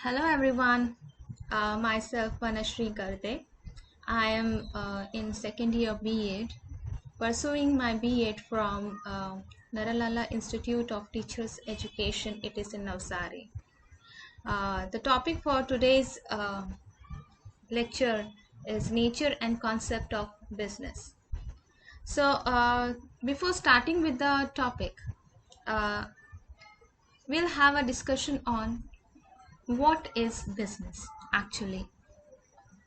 Hello everyone, myself Vanashri Garde. I am in second year B.Ed, pursuing my B.Ed from Naralala Institute of Teachers Education. It is in Navsari. The topic for today's lecture is nature and concept of business. So before starting with the topic, uh, we'll have a discussion on what is business actually.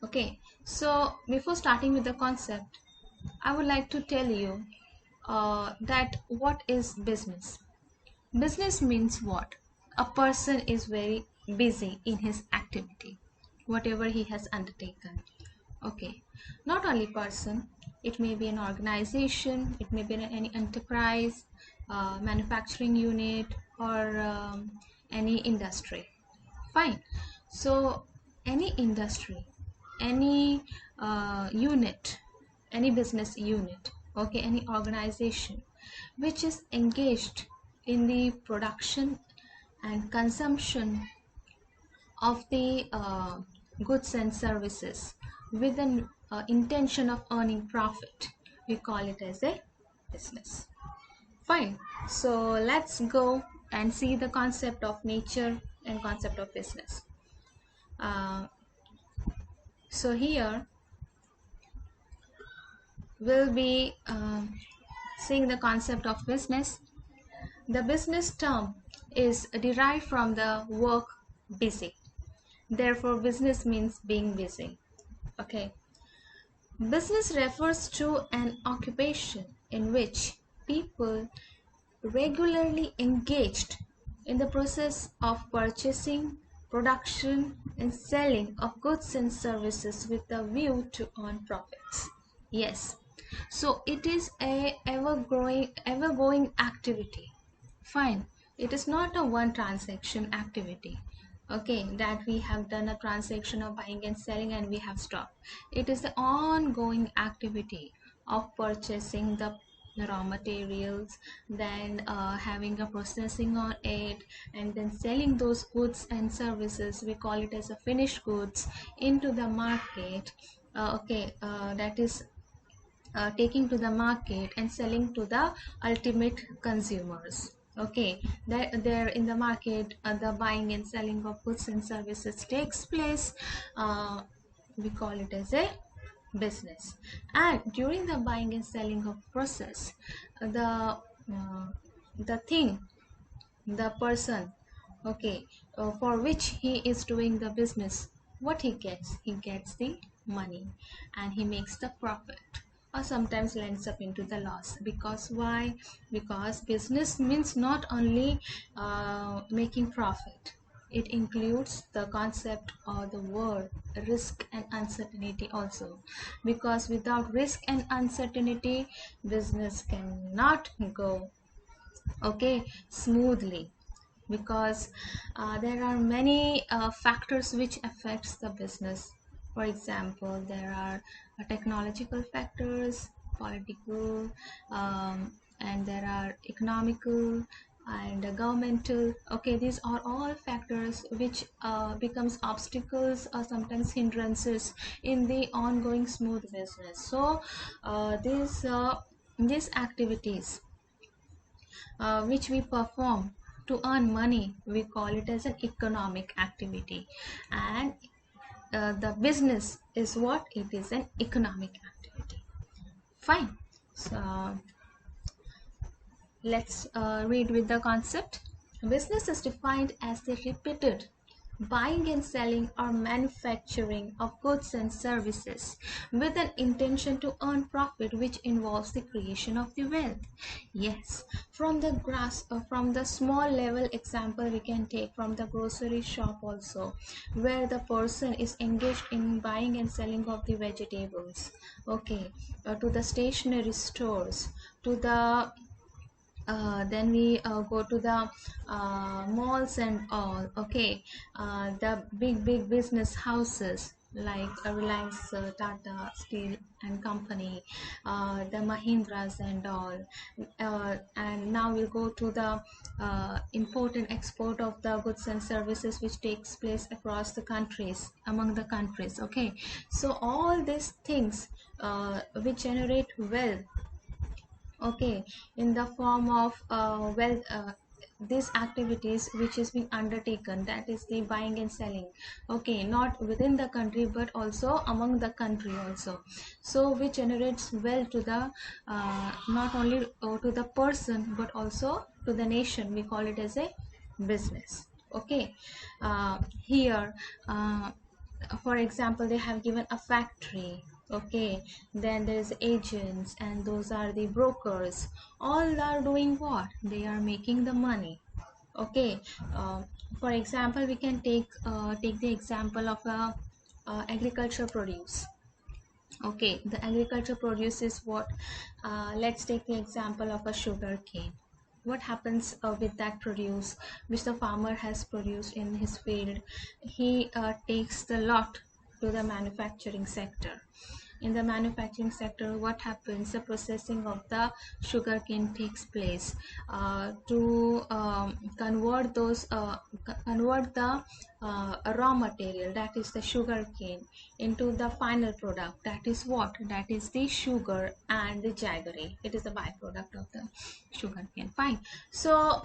Okay, so before starting with the concept, I would like to tell you that what is business. Business means what? A person is very busy in his activity, whatever he has undertaken. Okay, not only person, it may be an organization, it may be any enterprise, manufacturing unit, or any industry. Fine. So any industry, any unit, any business unit, okay, any organization which is engaged in the production and consumption of the goods and services with an intention of earning profit, we call it as a business. Fine. So let's go and see the concept of nature and concept of business. Uh, so here we'll be seeing the concept of business. The business term is derived from the work busy. Therefore, business means being busy. Okay. Business refers to an occupation in which people regularly engaged in the process of purchasing, production, and selling of goods and services with a view to earn profits. Yes, so it is a ever going activity. Fine, it is not a one transaction activity. Okay, that we have done a transaction of buying and selling and we have stopped. It is the ongoing activity of purchasing the raw materials, then having a processing on it, and then selling those goods and services. We call it as a finished goods into the market. That is taking to the market and selling to the ultimate consumers. Okay, there in the market, the buying and selling of goods and services takes place. We call it as a business. And during the buying and selling of process, the thing, the person, okay, for which he is doing the business, what he gets the money and he makes the profit, or sometimes lands up into the loss. Because why? Because business means not only making profit, it includes the concept or the word risk and uncertainty also. Because without risk and uncertainty, business cannot go okay smoothly. Because there are many factors which affects the business. For example, there are technological factors, political, and there are economical and governmental. Okay, these are all factors which becomes obstacles or sometimes hindrances in the ongoing smooth business. So these activities which we perform to earn money, we call it as an economic activity. And the business is what? It is an economic activity. Fine. So let's read with the concept. Business is defined as the repeated buying and selling or manufacturing of goods and services with an intention to earn profit, which involves the creation of the wealth. Yes, from the small level example we can take from the grocery shop also, where the person is engaged in buying and selling of the vegetables. Okay, to the stationery stores, to the then we go to the malls and all. Okay, the big business houses, like Reliance, Tata Steel and Company, the Mahindras and all. And now we'll go to the import and export of the goods and services which takes place across the countries, among the countries. Okay, so all these things which generate wealth, okay, in the form of wealth, these activities which is being undertaken, that is the buying and selling, okay, not within the country but also among the country also. So which generates wealth to the not only to the person but also to the nation, we call it as a business. Okay, here for example, they have given a factory, okay, then there's agents and those are the brokers. All are doing what? They are making the money. Okay, uh, for example, we can take the example of a agriculture produce. Okay, the agriculture produce is what, let's take the example of a sugar cane. What happens with that produce which the farmer has produced in his field? He takes the lot to the manufacturing sector. In the manufacturing sector, what happens? The processing of the sugarcane takes place to convert the raw material, that is the sugarcane, into the final product. That is what? That is the sugar and the jaggery. It is the byproduct of the sugarcane. Fine. So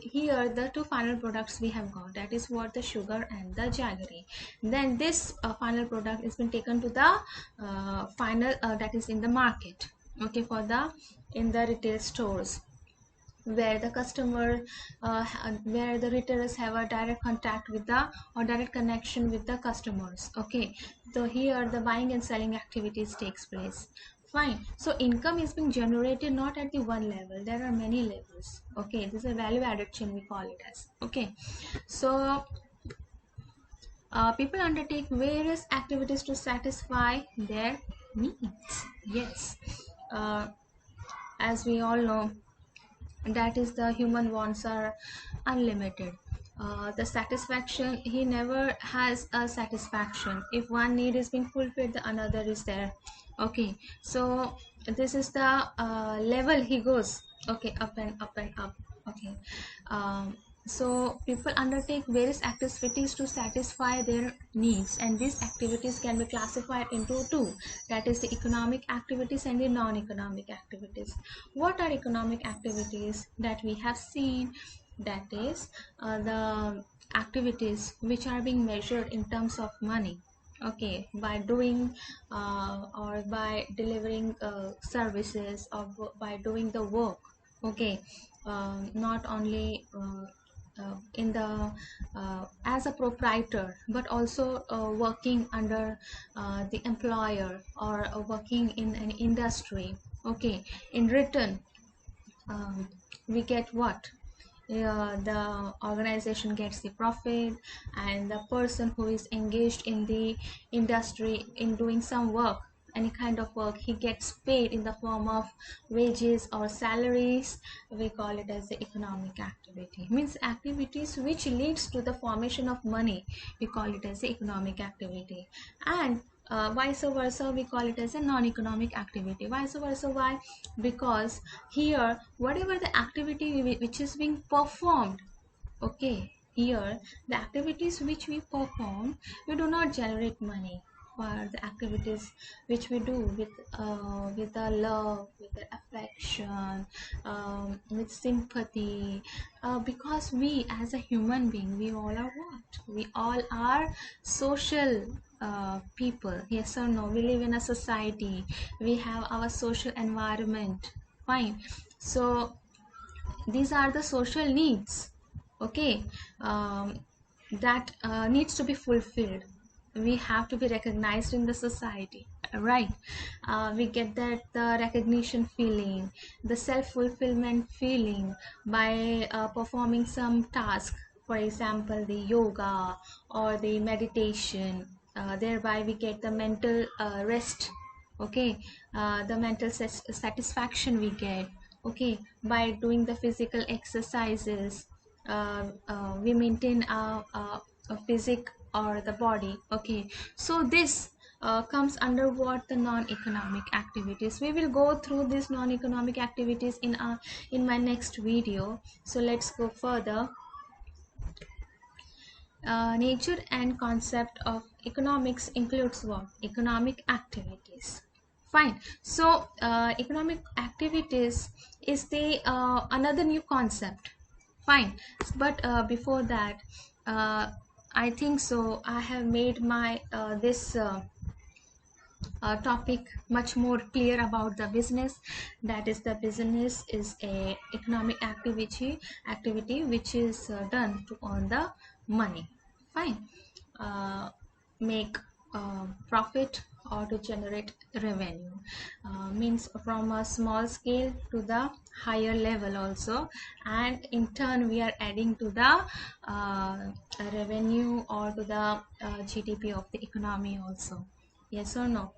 here the two final products we have got. That is what? The sugar and the jaggery. Then this final product is been taken to the final that is in the market, okay, for the in the retail stores, where the customer where the retailers have a direct contact with the or direct connection with the customers. Okay, so here the buying and selling activities takes place. Fine. So income is being generated not at the one level, there are many levels. Okay, this is a value added chain, we call it as. Okay, so people undertake various activities to satisfy their needs. Yes, uh, as we all know, that is the human wants are unlimited. The satisfaction, he never has a satisfaction. If one need is being fulfilled, the another is there. Okay, so this is the level he goes. Okay, up and up and up. Okay, so people undertake various activities to satisfy their needs, and these activities can be classified into two, that is the economic activities and the non-economic activities. What are economic activities? That we have seen, that is the activities which are being measured in terms of money, okay, by doing or by delivering services, or by doing the work. Okay, not only in the as a proprietor, but also working under the employer, or working in an industry. Okay, in return, we get what? The organization gets the profit, and the person who is engaged in the industry in doing some work, any kind of work, he gets paid in the form of wages or salaries. We call it as the economic activity, means activities which leads to the formation of money, we call it as the economic activity. And vice versa, we call it as a non-economic activity. Vice versa, why? Because here whatever the activity which is being performed, okay, here the activities which we perform, we do not generate money. For the activities which we do with the love, with the affection, with sympathy, because we as a human being, we all are what? We all are social people. Yes or no? We live in a society, we have our social environment. Fine. So these are the social needs, okay, that needs to be fulfilled. We have to be recognized in the society, right? We get that the recognition feeling, the self-fulfillment feeling by performing some task, for example the yoga or the meditation. Thereby we get the mental rest, okay, the mental satisfaction we get, okay, by doing the physical exercises. We maintain a physic or the body. Okay, so this comes under what? The non-economic activities. We will go through these non-economic activities in my next video. So let's go further. Nature and concept of economics includes what? Economic activities. Fine. So economic activities is the another new concept. Fine. But before that, I think so I have made my this topic much more clear about the business. That is, the business is a economic activity which is done to earn the money. Fine. Make profit or to generate revenue, means from a small scale to the higher level also, and in turn we are adding to the revenue or to the GDP of the economy also. Yes or no?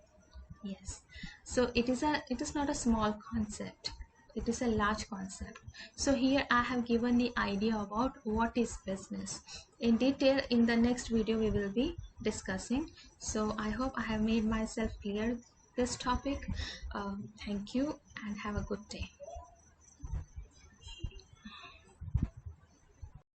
Yes. So it is not a small concept. It is a large concept. So here I have given the idea about what is business. In detail, in the next video we will be discussing. So I hope I have made myself clear this topic. Thank you and have a good day.